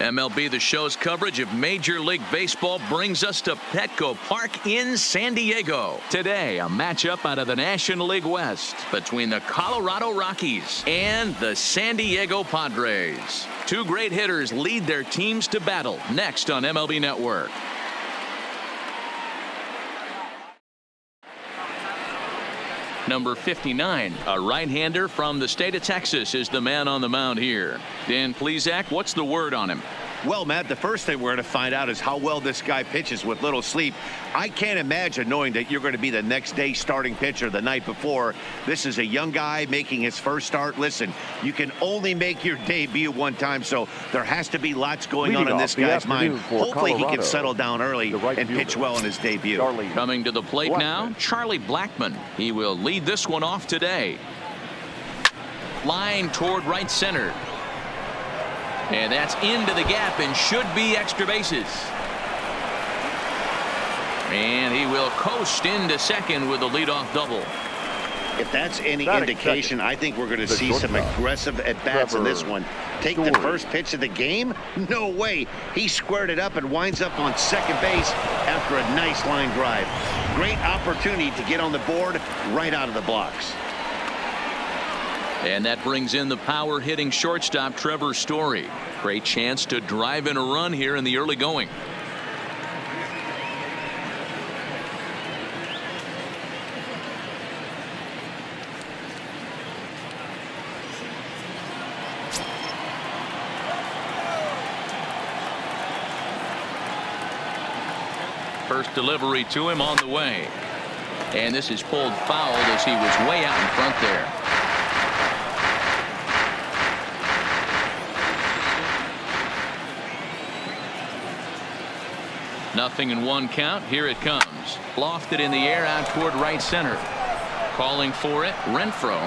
MLB The Show's coverage of Major League Baseball brings us to Petco Park in San Diego. Today, a matchup out of the National League West between the Colorado Rockies and the San Diego Padres. Two great hitters lead their teams to battle next on MLB Network. Number 59, a right-hander from the state of Texas, is the man on the mound here. Dan Plesac, what's the word on him? Well, Matt, the first thing we're going to find out is how well this guy pitches with little sleep. I can't imagine knowing that you're going to be the next day starting pitcher the night before. This is a young guy making his first start. Listen, you can only make your debut one time, so there has to be lots going on in this guy's mind. Hopefully he can settle down early and pitch well in his debut. Coming to the plate now, Charlie Blackmon. He will lead this one off today. Line toward right center. And that's into the gap and should be extra bases. And he will coast into second with a leadoff double. If that's any indication, I think we're going to see some aggressive at-bats in this one. Take the first pitch of the game? No way. He squared it up and winds up on second base after a nice line drive. Great opportunity to get on the board right out of the blocks. And that brings in the power-hitting shortstop, Trevor Story. Great chance to drive in a run here in the early going. First delivery to him on the way. And this is pulled foul as he was way out in front there. Nothing in one count. Here it comes. Lofted in the air out toward right center. Calling for it, Renfroe.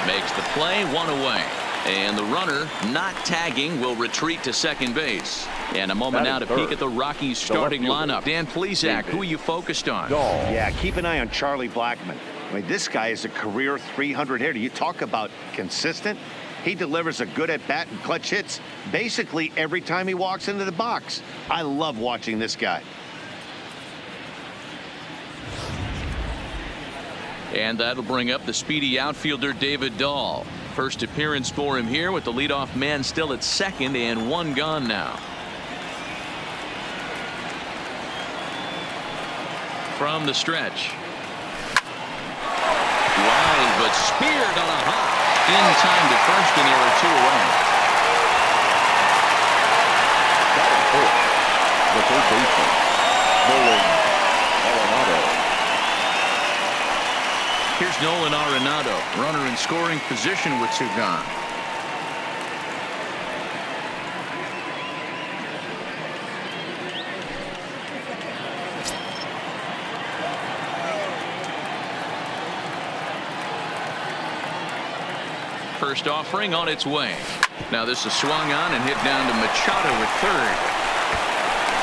Makes the play, one away. And the runner, not tagging, will retreat to second base. And a moment now to peek at the Rockies starting lineup. Dan Plesac, who are you focused on? Yeah, keep an eye on Charlie Blackmon. I mean, this guy is a career 300 hitter. You talk about consistent. He delivers a good at-bat and clutch hits basically every time he walks into the box. I love watching this guy. And that'll bring up the speedy outfielder David Dahl. First appearance for him here with the leadoff man still at second and one gone now. From the stretch. Wide but speared on a hop. In time to first, and there are two away. The third baseman, Nolan Arenado. Here's Nolan Arenado, runner in scoring position with two gone. First offering on its way. Now this is swung on and hit down to Machado at third.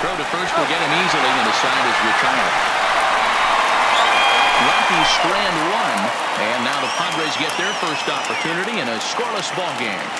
Throw to first will get him easily, and the side is retired. Rockies strand one, and now the Padres get their first opportunity in a scoreless ball game.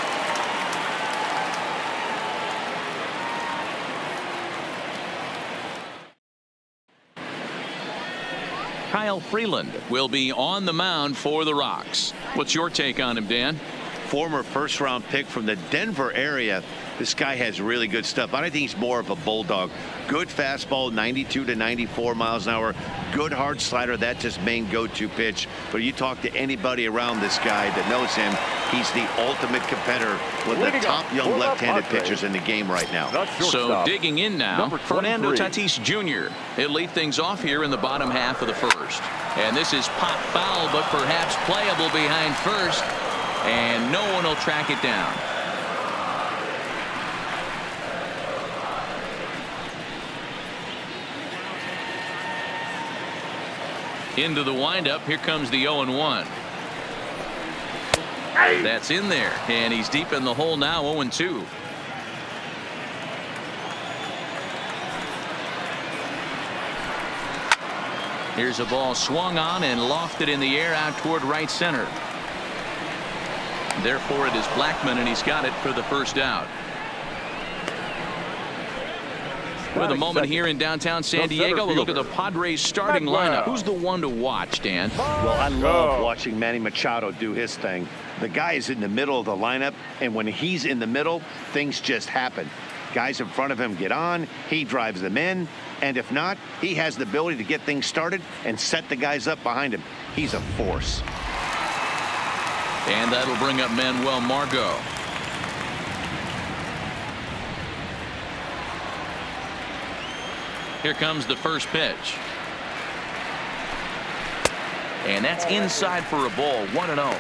Kyle Freeland will be on the mound for the Rocks. What's your take on him, Dan? Former first-round pick from the Denver area. This guy has really good stuff. I think he's more of a bulldog. Good fastball, 92 to 94 miles an hour. Good hard slider. That's his main go-to pitch. But you talk to anybody around this guy that knows him, he's the ultimate competitor, one of the top young left-handed pitchers in the game right now. So digging in now, Fernando Tatis Jr. He'll lead things off here in the bottom half of the first. And this is pop foul, but perhaps playable behind first. And no one will track it down. Into the windup. Here comes the 0-1. That's in there. And he's deep in the hole now, 0-2. Here's a ball swung on and lofted in the air out toward right center. Therefore, it is Blackmon, and he's got it for the first out. With a moment here in downtown San Diego, we'll look at the Padres starting lineup. Who's the one to watch, Dan? Well, I love watching Manny Machado do his thing. The guy is in the middle of the lineup, and when he's in the middle, things just happen. Guys in front of him get on, he drives them in, and if not, he has the ability to get things started and set the guys up behind him. He's a force. And that'll bring up Manuel Margot. Here comes the first pitch. And that's inside for a ball. 1-0.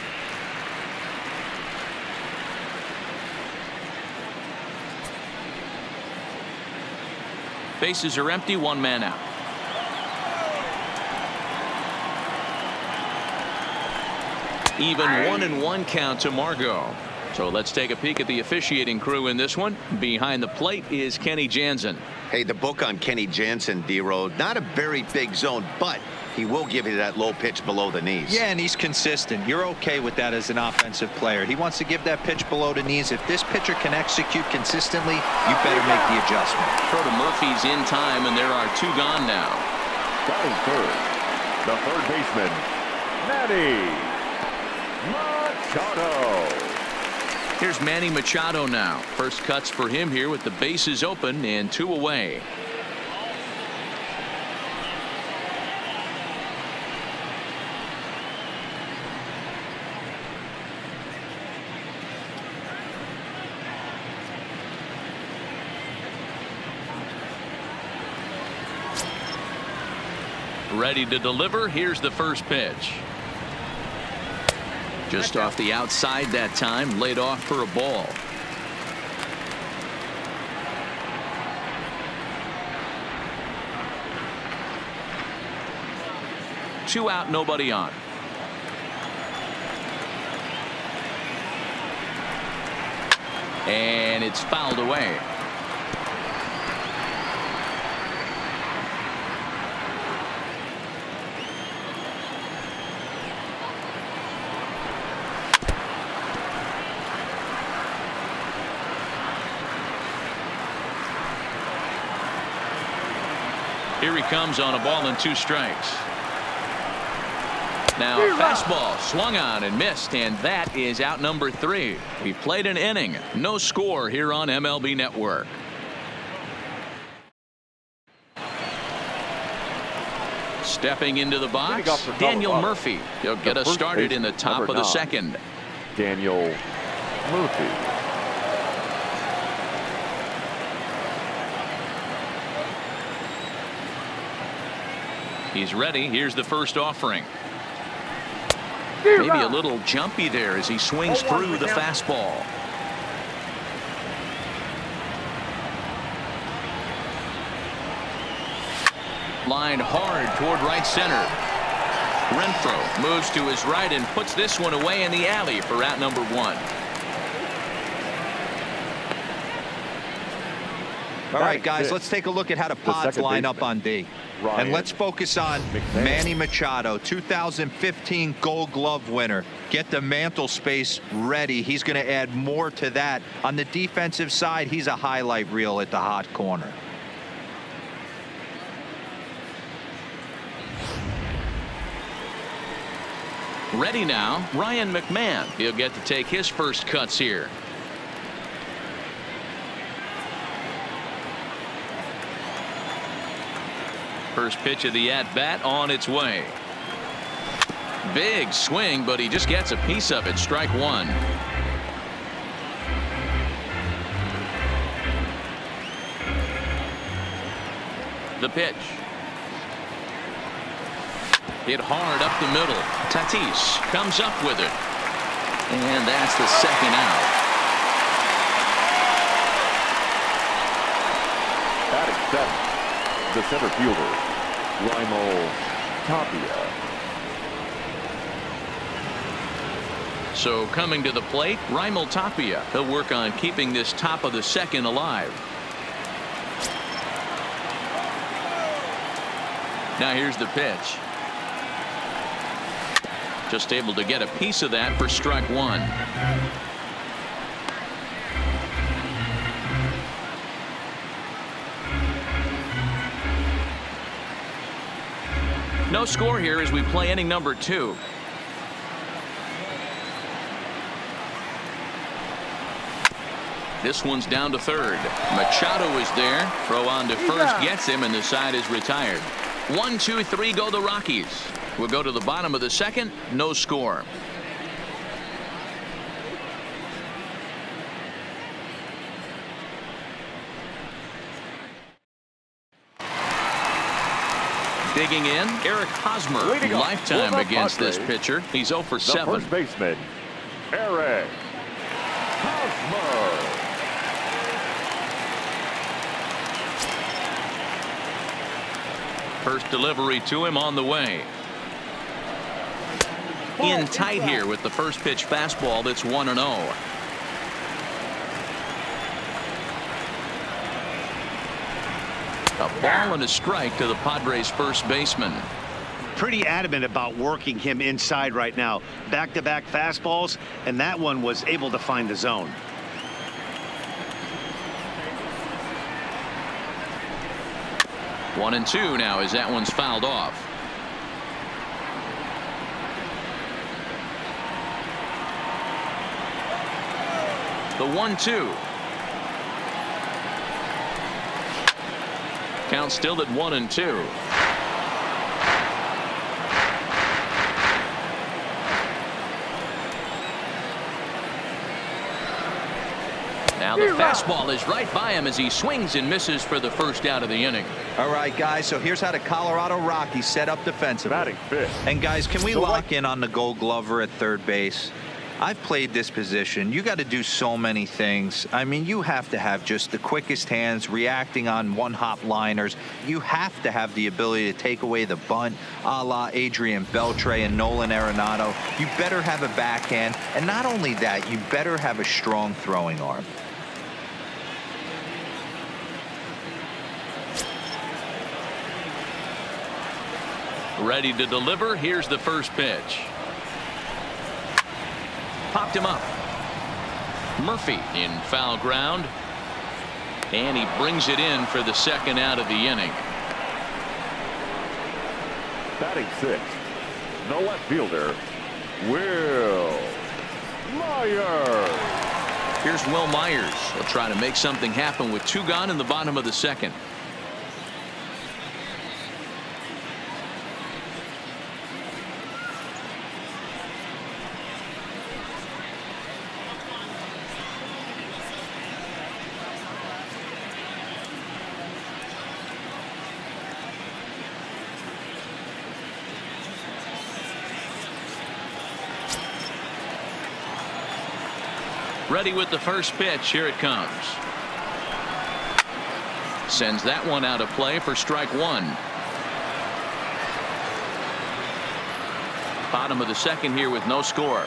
Bases are empty. One man out. Even 1-1 count to Margot. So let's take a peek at the officiating crew in this one. Behind the plate is Kenny Jansen. Hey, the book on Kenny Jansen, D-Road, not a very big zone, but he will give you that low pitch below the knees. Yeah, and he's consistent. You're okay with that as an offensive player. He wants to give that pitch below the knees. If this pitcher can execute consistently, you better make the adjustment. Throw to Murphy's in time, and there are two gone now. Batting third, the third baseman, Manny Machado. Here's Manny Machado now. First cuts for him here with the bases open and 2 away. Ready to deliver. Here's the first pitch. Just off the outside that time, laid off for a ball. Two out, nobody on. And it's fouled away. Here he comes on a ball and 2 strikes. Now a fastball swung on and missed, and that is out number 3. We played an inning. No score here on MLB Network. Stepping into the box, Daniel Murphy. He'll get us started in the top of the second. Daniel Murphy. He's ready. Here's the first offering. Maybe a little jumpy there as he swings through the fastball. Lined hard toward right center. Renfroe moves to his right and puts this one away in the alley for out number 1. All right, guys, let's take a look at how the Pods line up on D. And let's focus on Manny Machado, 2015 Gold Glove winner. Get the mantle space ready. He's going to add more to that. On the defensive side, he's a highlight reel at the hot corner. Ready now, Ryan McMahon. He'll get to take his first cuts here. First pitch of the at-bat on its way. Big swing, but he just gets a piece of it. Strike 1. The pitch. Hit hard up the middle. Tatis comes up with it. And that's the second out. Batting seventh, the center fielder, Raimel Tapia. So coming to the plate, Raimel Tapia. He'll work on keeping this top of the second alive. Now here's the pitch. Just able to get a piece of that for strike one. No score here as we play inning number 2. This one's down to third. Machado is there. Throw on to first gets him, and the side is retired. 1, 2, 3 go the Rockies. We'll go to the bottom of the second. No score. Digging in, Eric Hosmer. Lifetime against this pitcher. He's 0 for 7. First baseman, Eric Hosmer. First delivery to him on the way. In tight here with the first pitch fastball that's 1-0. A ball and a strike to the Padres first baseman. Pretty adamant about working him inside right now. Back-to-back fastballs, and that one was able to find the zone. One and two now as that one's fouled off. The 1-2. Count still at 1-2. Now the fastball is right by him as he swings and misses for the first out of the inning. All right, guys, so here's how the Colorado Rockies set up defensively. Batting fifth. And guys, can we lock in on the Gold Glover at third base? I've played this position. You got to do so many things. I mean, you have to have just the quickest hands, reacting on one-hop liners. You have to have the ability to take away the bunt, a la Adrian Beltre and Nolan Arenado. You better have a backhand, and not only that, you better have a strong throwing arm. Ready to deliver. Here's the first pitch. Popped him up. Murphy in foul ground. And he brings it in for the second out of the inning. Batting sixth, the left fielder, Will Myers. Here's Will Myers. He'll try to make something happen with two gone in the bottom of the second. Ready with the first pitch. Here it comes. Sends that one out of play for strike one. Bottom of the second here with no score.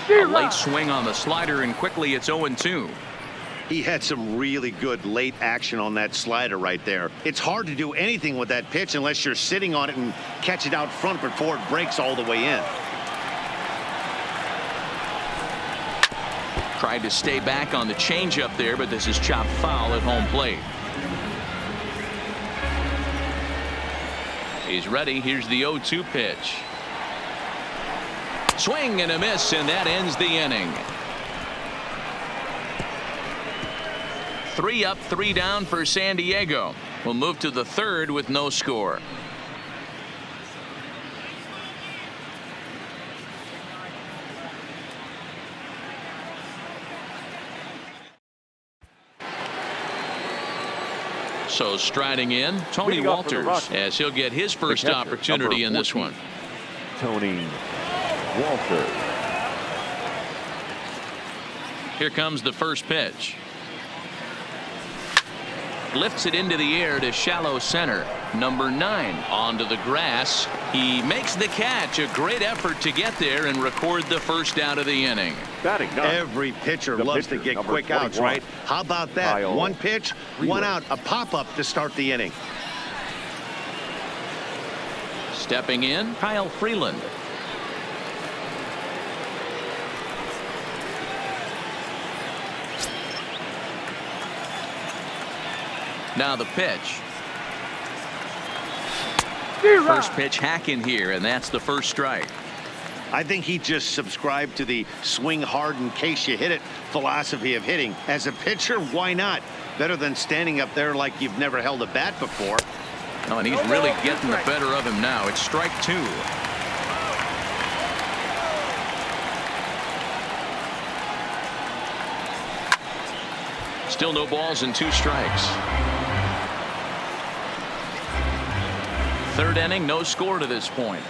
A late swing on the slider, and quickly it's 0-2. He had some really good late action on that slider right there. It's hard to do anything with that pitch unless you're sitting on it and catch it out front before it breaks all the way in. Tried to stay back on the changeup there, but this is chopped foul at home plate. He's ready. Here's the 0-2 pitch. Swing and a miss, and that ends the inning. 3 up, 3 down for San Diego. We'll move to the third with no score. So striding in, Tony Walters, as he'll get his first opportunity in this one. Tony Walters. Here comes the first pitch. Lifts it into the air to shallow center. Number 9 onto the grass. He makes the catch. A great effort to get there and record the first out of the inning. Every pitcher loves to get quick outs, right? How about that? One pitch, one out, a pop-up to start the inning. Stepping in, Kyle Freeland. Now the pitch. First pitch hack in here, and that's the first strike. I think he just subscribed to the swing hard in case you hit it philosophy of hitting. As a pitcher, why not? Better than standing up there like you've never held a bat before. Oh, and he's really getting the better of him now. It's strike two. Still no balls and 2 strikes. Third inning, no score to this point.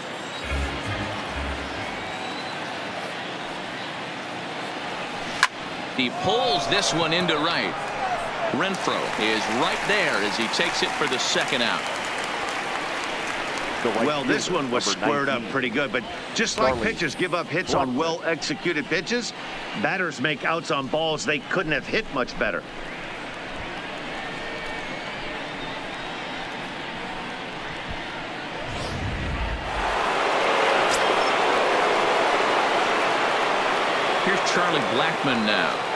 He pulls this one into right. Renfroe is right there as he takes it for the second out. Well, this one was squared up pretty good, but just like pitchers give up hits on well-executed pitches, batters make outs on balls they couldn't have hit much better. Here's Charlie Blackmon now.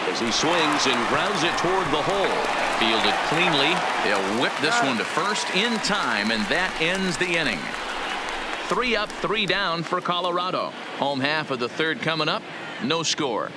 As he swings and grounds it toward the hole. Fielded cleanly. They'll whip this one to first in time, and that ends the inning. 3 up, 3 down for Colorado. Home half of the third coming up. No score.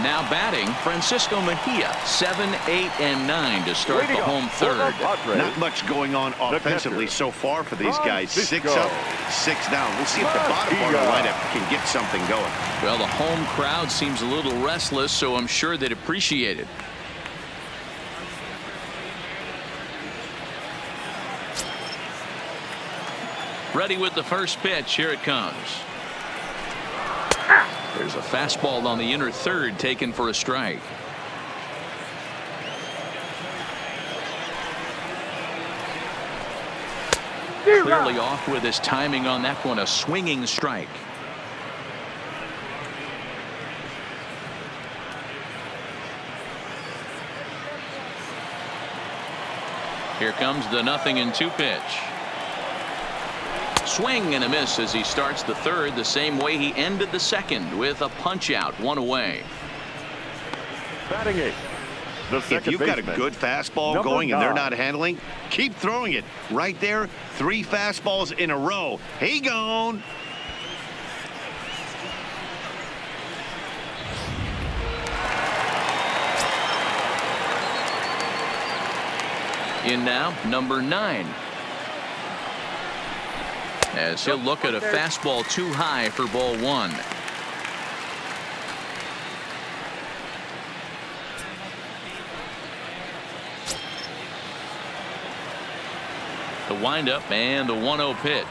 Now batting, Francisco Mejia, 7, 8, and 9 to start the home third. Not much going on offensively so far for these guys. 6 up, 6 down. We'll see if the bottom part of the lineup can get something going. Well, the home crowd seems a little restless, so I'm sure they'd appreciate it. Ready with the first pitch. Here it comes. There's a fastball on the inner third taken for a strike. Clearly off with his timing on that one. A swinging strike. Here comes the 0-2 pitch. Swing and a miss as he starts the third the same way he ended the second, with a punch out, 1 away. Batting 8. If you've got a good fastball going and they're not handling, keep throwing it. Right there, 3 fastballs in a row. He gone. In now, number 9. As he'll look at a fastball too high for ball 1. The windup and the 1-0 pitch.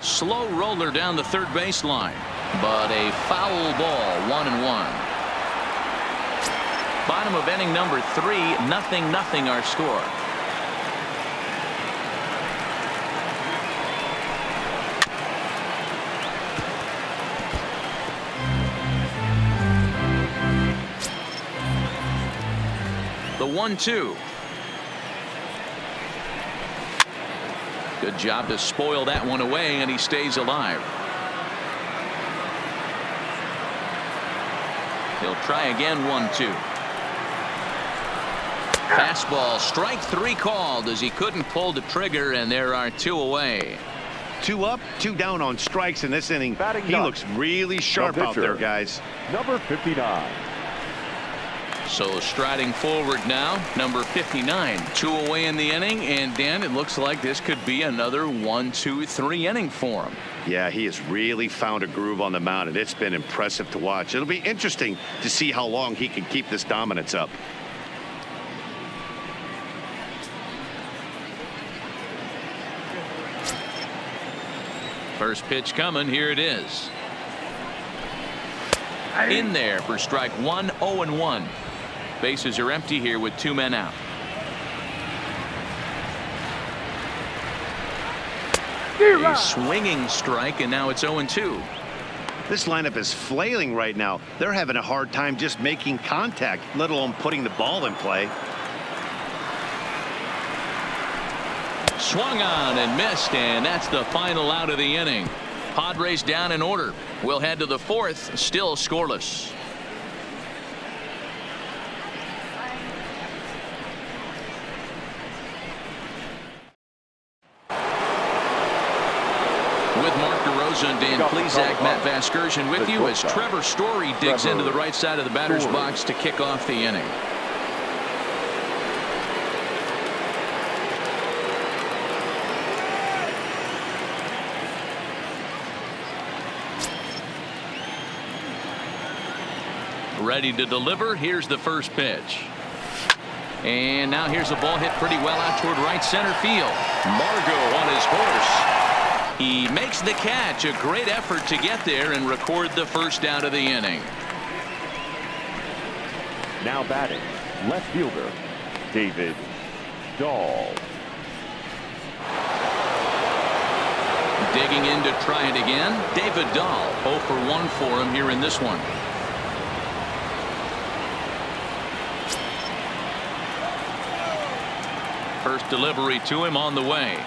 Slow roller down the third baseline, but a foul ball, 1-1. Bottom of inning number 3, 0-0 our score. The 1-2. Good job to spoil that one away, and he stays alive. He'll try again. 1-2. Fastball, strike 3 called as he couldn't pull the trigger, and there are 2 away. 2 up, 2 down on strikes in this inning. He looks really sharp out there, guys. Number 59. So striding forward now, number 59. 2 away in the inning, and Dan, it looks like this could be another 1, 2, 3 inning for him. Yeah, he has really found a groove on the mound, and it's been impressive to watch. It'll be interesting to see how long he can keep this dominance up. First pitch coming. Here it is. In there for strike 1, 0-1. Bases are empty here with 2 men out. A swinging strike, and now it's 0-2. This lineup is flailing right now. They're having a hard time just making contact, let alone putting the ball in play. Swung on and missed, and that's the final out of the inning. Padres down in order. We'll head to the fourth, still scoreless. With Mark DeRosa and Dan Plesac, Matt Vasgersian with you as Trevor Story digs into the right side of the batter's box to kick off the inning. Ready to deliver. Here's the first pitch. And now here's a ball hit pretty well out toward right center field. Margot on his horse. He makes the catch. A great effort to get there and record the first out of the inning. Now batting, left fielder, David Dahl. Digging in to try it again. David Dahl, 0 for 1 for him here in this one. First delivery to him on the way.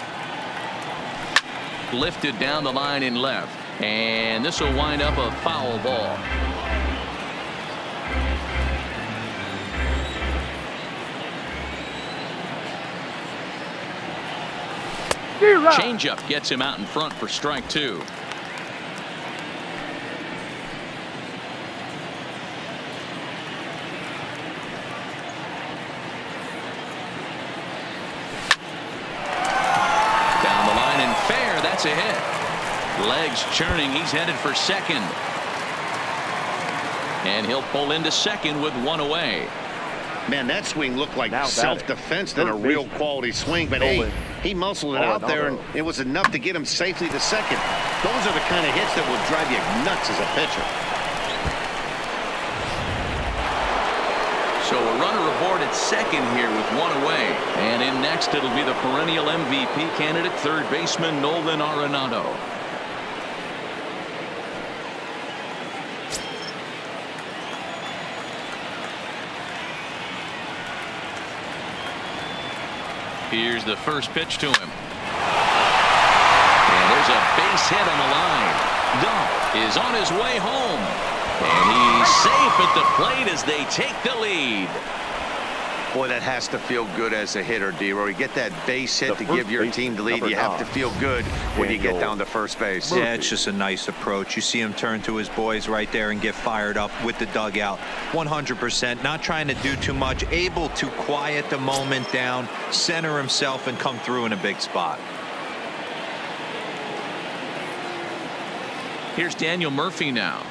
Lifted down the line in left, and this will wind up a foul ball. Changeup gets him out in front for strike 2. That's a hit. Legs churning. He's headed for second. And he'll pull into second with one away. Man, that swing looked like self-defense than a real quality swing. But hey, he muscled it out there, and it was enough to get him safely to second. Those are the kind of hits that will drive you nuts as a pitcher. So a runner aboard at second here with one away. And in next, it'll be the perennial MVP candidate, third baseman Nolan Arenado. Here's the first pitch to him. And there's a base hit on the line. Dahl is on his way home. And he's safe at the plate as they take the lead. Boy, that has to feel good as a hitter, D-Roy. You get that base hit to give your team the lead. You have to feel good when you get down to first base. Yeah, it's just a nice approach. You see him turn to his boys right there and get fired up with the dugout. 100%. Not trying to do too much. Able to quiet the moment down, center himself, and come through in a big spot. Here's Daniel Murphy now.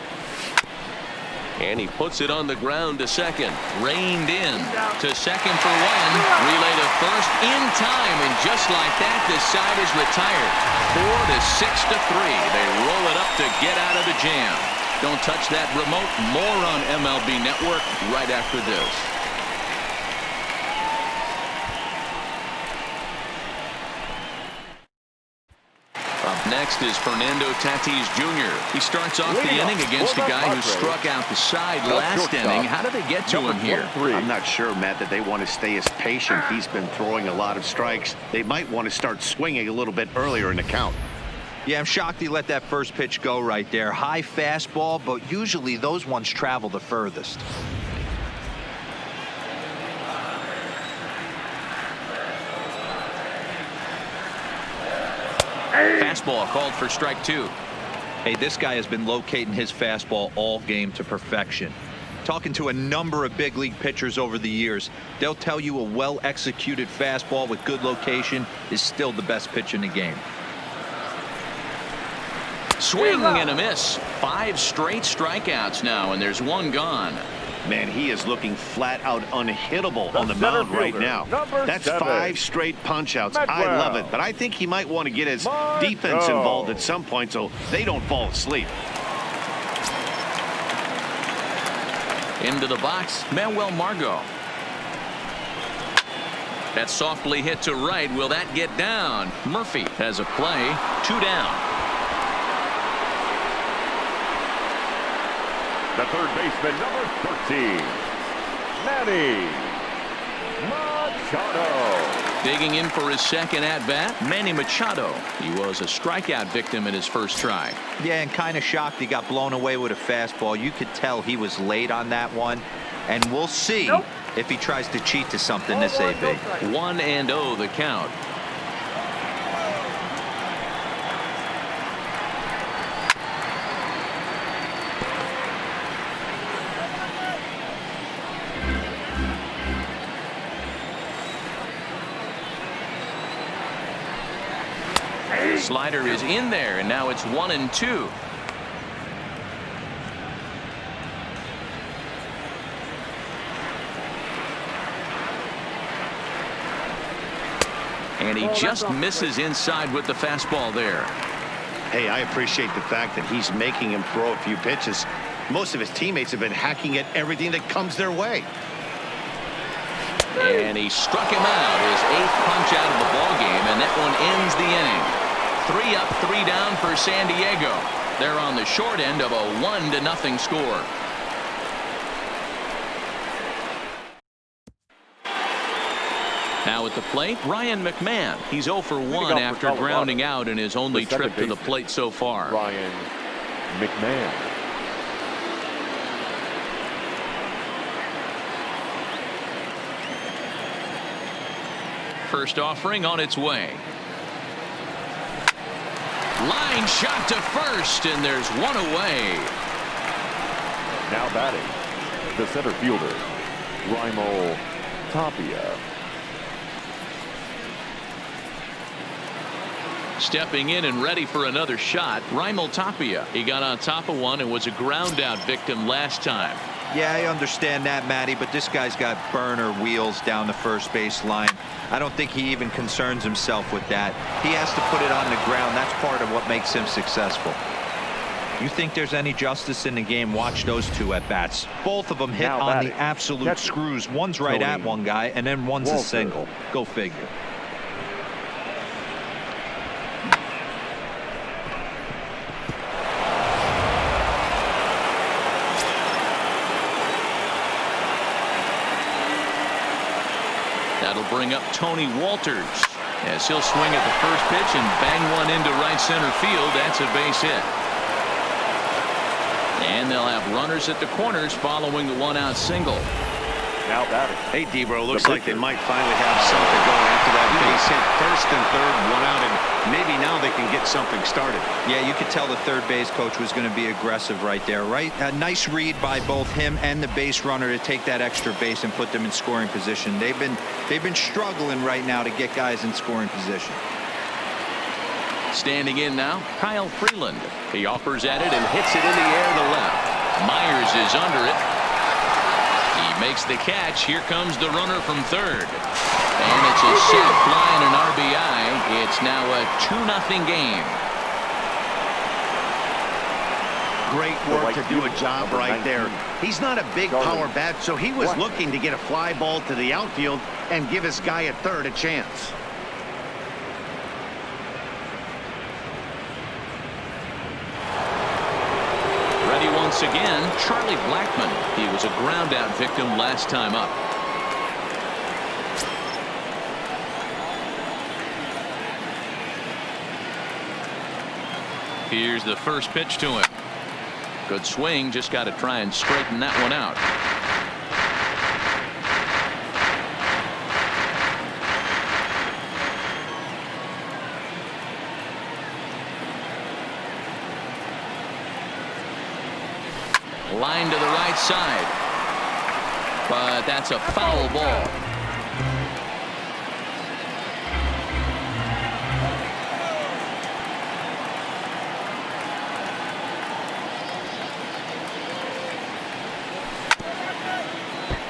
And he puts it on the ground to second. Reined in to second for one. Relay to first in time. And just like that, this side is retired. 4-6 to 3. They roll it up to get out of the jam. Don't touch that remote. More on MLB Network right after this. Up next is Fernando Tatis Jr. He starts off the inning against a guy who struck out the side last inning. How did they get to him here? I'm not sure, Matt, that they want to stay as patient. He's been throwing a lot of strikes. They might want to start swinging a little bit earlier in the count. Yeah, I'm shocked he let that first pitch go right there. High fastball, but usually those ones travel the furthest. Fastball called for strike 2. Hey, this guy has been locating his fastball all game to perfection. Talking to a number of big league pitchers over the years, they'll tell you a well-executed fastball with good location is still the best pitch in the game. Swing and a miss. 5 straight strikeouts now, and there's one gone. Man, he is looking flat out unhittable on the mound right now. That's 5 straight punch-outs. I love it, but I think he might want to get his defense involved at some point so they don't fall asleep. Into the box, Manuel Margot. That's softly hit to right. Will that get down? Murphy has a play. 2 down. the third baseman, number 13, Manny Machado. Digging in for his second at-bat, Manny Machado. He was a strikeout victim in his first try. Yeah, and kind of shocked he got blown away with a fastball. You could tell he was late on that one. And we'll see if he tries to cheat to something this AB. 1-0 the count. Slider is in there, and now it's 1-2. And he just misses inside with the fastball there. Hey, I appreciate the fact that he's making him throw a few pitches. Most of his teammates have been hacking at everything that comes their way. And he struck him out, his 8th punch out of the ball game, and that one ends the inning. 3 up, 3 down for San Diego. They're on the short end of a 1-0 score. Now at the plate, Ryan McMahon. He's 0 for 1 after grounding out in his only trip to the plate so far. Ryan McMahon. First offering on its way. Line shot to first, and there's one away. Now batting, the center fielder, Raimel Tapia. Stepping in and ready for another shot, Raimel Tapia. He got on top of one and was a ground out victim last time. Yeah, I understand that, Matty, but this guy's got burner wheels down the first base line. I don't think he even concerns himself with that. He has to put it on the ground. That's part of what makes him successful. You think there's any justice in the game? Watch those two at bats. Both of them hit on the absolute screws. One's right at one guy, and then one's a single. Go figure. That'll bring up Tony Walters as he'll swing at the first pitch and bang one into right center field. That's a base hit. And they'll have runners at the corners following the 1-out single. Now batting. Hey, Debro, looks like they might finally have something going after that base hit. First and third, 1 out, and maybe now they can get something started. Yeah, you could tell the third base coach was going to be aggressive right there, right? A nice read by both him and the base runner to take that extra base and put them in scoring position. They've been struggling right now to get guys in scoring position. Standing in now, Kyle Freeland. He offers at it and hits it in the air to left. Myers is under it. He makes the catch. Here comes the runner from third. And it's a sac fly and an RBI. It's now a 2-0 game. Great work to do a job right there. He's not a big power bat, so he was looking to get a fly ball to the outfield and give his guy at third a chance. Ready once again, Charlie Blackmon. He was a ground out victim last time up. Here's the first pitch to him. Good swing, just got to try and straighten that one out. Line to the right side, but that's a foul ball.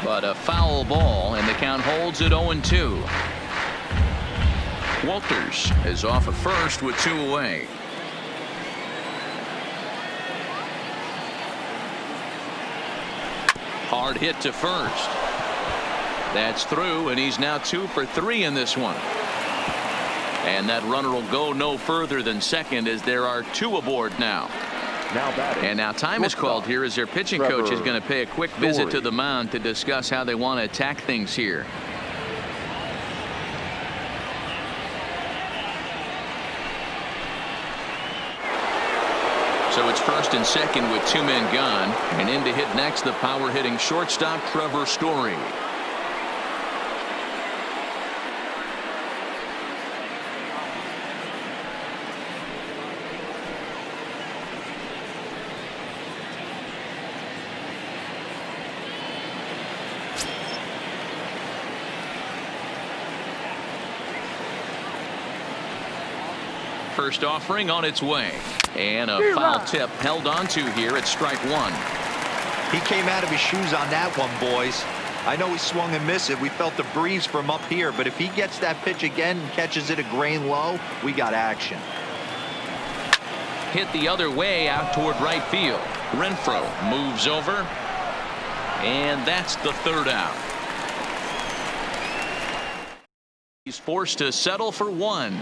But a foul ball, and the count holds at 0-2. Walters is off at first with 2 away. Hard hit to first. That's through, and he's now 2 for 3 in this one. And that runner will go no further than second as there are 2 aboard now. And now time is called here as their pitching coach is going to pay a quick visit to the mound to discuss how they want to attack things here. So it's first and second with 2 men gone, and in to hit next the power hitting shortstop Trevor Story. First offering on its way, and a foul tip held onto here at strike 1. He came out of his shoes on that one, boys. I know he swung and missed it. We felt the breeze from up here, but if he gets that pitch again and catches it a grain low, we got action. Hit the other way out toward right field. Renfroe moves over, and that's the third out. He's forced to settle for 1.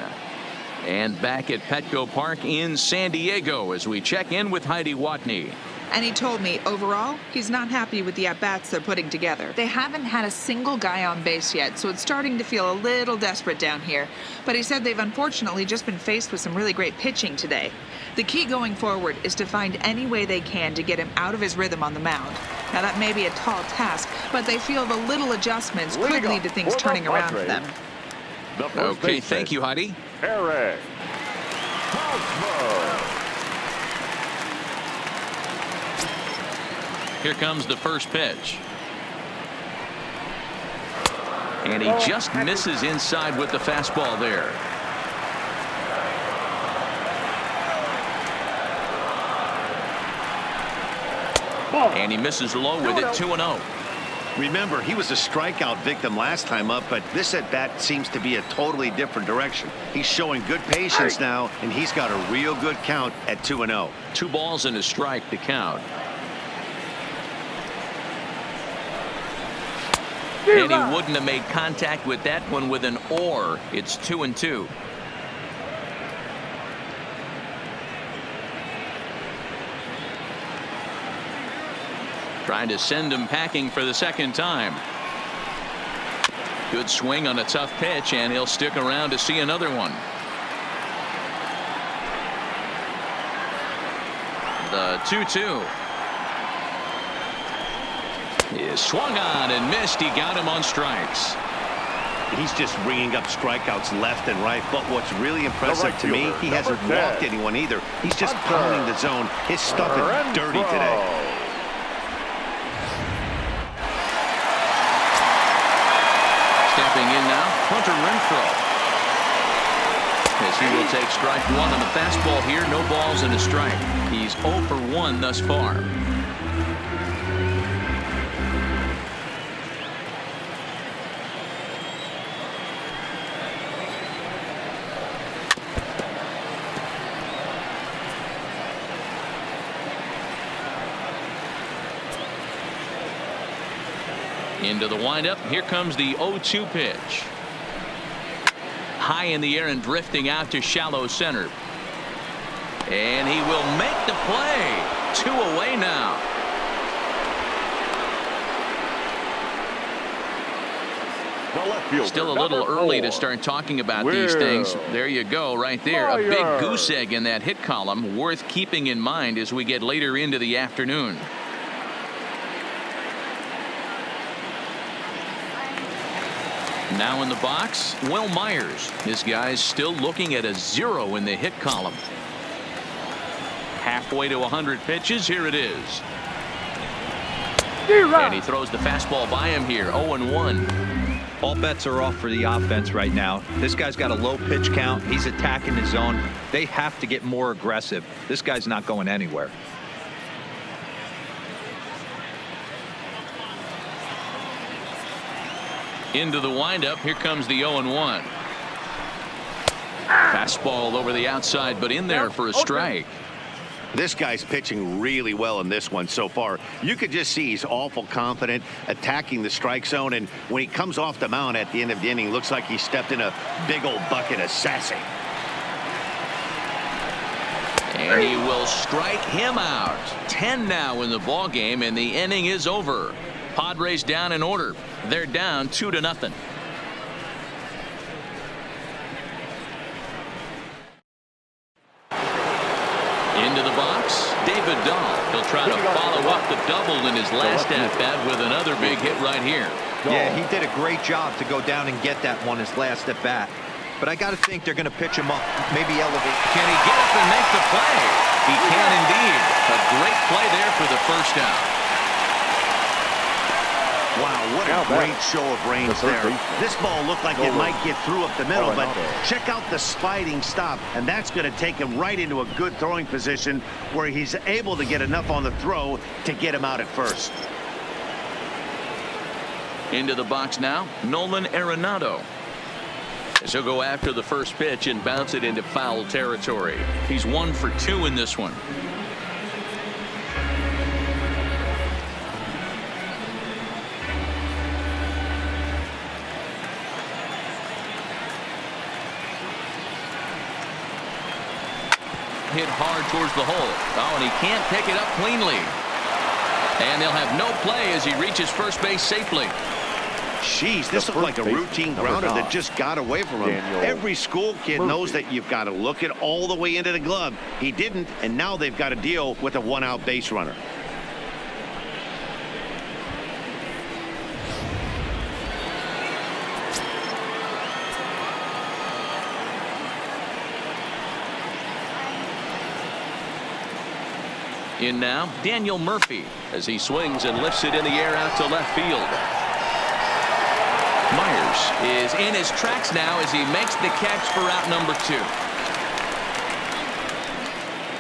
And back at Petco Park in San Diego as we check in with Heidi Watney. And he told me, overall, he's not happy with the at-bats they're putting together. They haven't had a single guy on base yet, so it's starting to feel a little desperate down here. But he said they've unfortunately just been faced with some really great pitching today. The key going forward is to find any way they can to get him out of his rhythm on the mound. Now, that may be a tall task, but they feel the little adjustments could lead to things turning around for them. Okay, thank you, Heidi. Eric Hosmer. Here comes the first pitch. And he just misses inside with the fastball there. And he misses low with it, 2-0. Remember, he was a strikeout victim last time up, but this at bat seems to be a totally different direction. He's showing good patience now, and he's got a real good count at 2-0. 2 balls and a strike to count. And he wouldn't have made contact with that one with an or. It's 2-2. Trying to send him packing for the second time. Good swing on a tough pitch, and he'll stick around to see another one. The 2-2 is swung on and missed. He got him on strikes. He's just ringing up strikeouts left and right, but what's really impressive to me, he hasn't walked anyone either. He's just pounding the zone. His stuff is dirty today. Stepping in now, Hunter Renfroe. As he will take strike 1 on the fastball here. No balls and a strike. He's 0 for 1 thus far. Into the windup. Here comes the 0-2 pitch. High in the air and drifting out to shallow center. And he will make the play. 2 away now. Still a little early to start talking about these things. There you go, right there. A big goose egg in that hit column, worth keeping in mind as we get later into the afternoon. Now in the box, Will Myers. This guy's still looking at a 0 in the hit column. Halfway to 100 pitches. Here it is. And he throws the fastball by him here. 0-1. All bets are off for the offense right now. This guy's got a low pitch count. He's attacking the zone. They have to get more aggressive. This guy's not going anywhere. Into the windup. Here comes the 0-1. Fastball over the outside, but in there for a strike. This guy's pitching really well in this one so far. You could just see he's awful confident attacking the strike zone, and when he comes off the mound at the end of the inning, looks like he stepped in a big old bucket of sassy. And he will strike him out. 10 now in the ball game, and the inning is over. Padres down in order. They're down 2-0. Into the box, David Dahl. He'll try to follow up the double in his last at-bat with another big hit right here. Yeah, he did a great job to go down and get that one his last at-bat. But I got to think they're going to pitch him up, maybe elevate. Can he get up and make the play? He can indeed. A great play there for the first out. Wow, what a great show of range there. This ball looked like it might get through up the middle, but check out the sliding stop, and that's going to take him right into a good throwing position where he's able to get enough on the throw to get him out at first. Into the box now, Nolan Arenado. As he'll go after the first pitch and bounce it into foul territory. He's 1 for 2 in this one. Hit hard towards the hole. Oh, and he can't pick it up cleanly. And they'll have no play as he reaches first base safely. Jeez, this looked like a routine grounder that just got away from him. Every school kid knows that you've got to look it all the way into the glove. He didn't, and now they've got to deal with a one-out base runner. In now, Daniel Murphy as he swings and lifts it in the air out to left field. Myers is in his tracks now as he makes the catch for out number 2.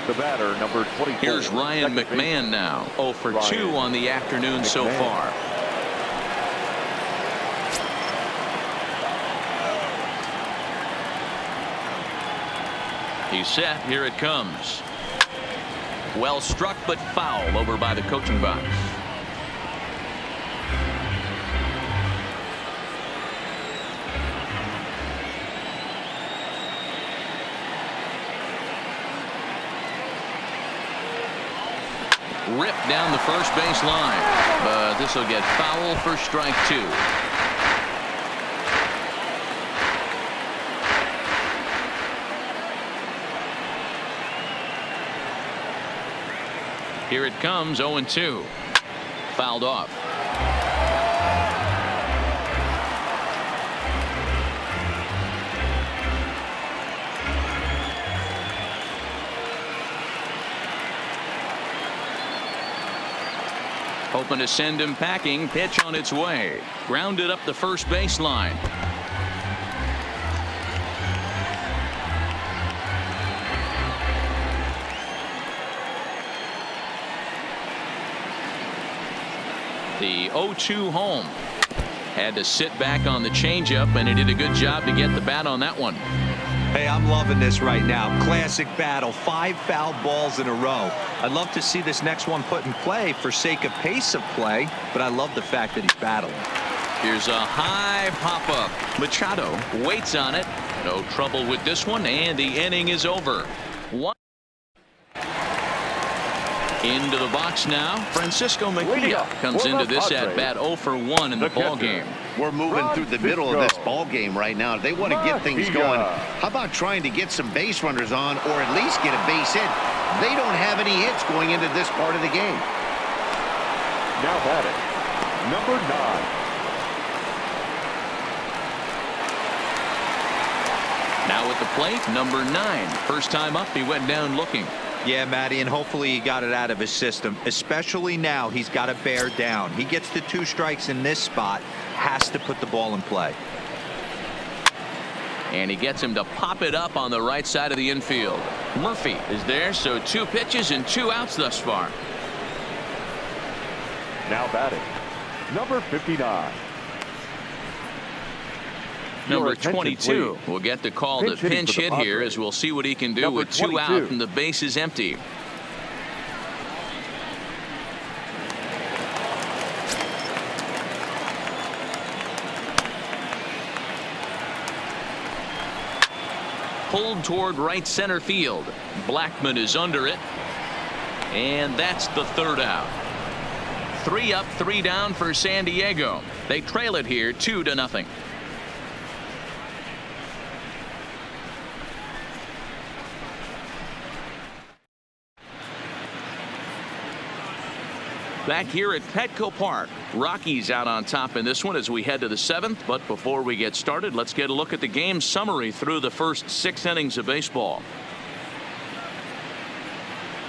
The batter, number 24. Here's Ryan McMahon now. 0 for 2 on the afternoon so far. He's set. Here it comes. Well struck, but foul over by the coaching box. Ripped down the first base line, but this will get foul for strike 2. Here it comes, 0-2. Fouled off. Hoping to send him packing. Pitch on its way. Grounded up the first baseline. The 0-2 home. Had to sit back on the changeup, and he did a good job to get the bat on that one. Hey, I'm loving this right now. Classic battle. 5 foul balls in a row. I'd love to see this next one put in play for sake of pace of play, but I love the fact that he's battling. Here's a high pop-up. Machado waits on it. No trouble with this one, and the inning is over. Into the box now. Francisco Mejia comes into this at bat 0 for 1 in the ball game. We're moving through the middle of this ball game right now. They want to get things going. How about trying to get some base runners on, or at least get a base hit? They don't have any hits going into this part of the game. Now batting, number 9. Now at the plate, number 9. First time up, he went down looking. Yeah, Matty, and hopefully he got it out of his system. Especially now, he's got to bear down. He gets the 2 strikes in this spot, has to put the ball in play. And he gets him to pop it up on the right side of the infield. Murphy is there, so 2 pitches and 2 outs thus far. Now batting, number 59. Number 22 will get the call to pinch hit here, as we'll see what he can do with 2 out and the base is empty. pulled toward right center field. Blackman is under it. And that's the third out. 3 up, 3 down for San Diego. They trail it here 2-0. Back here at Petco Park, Rockies out on top in this one as we head to the 7th. But before we get started, let's get a look at the game summary through the first 6 innings of baseball.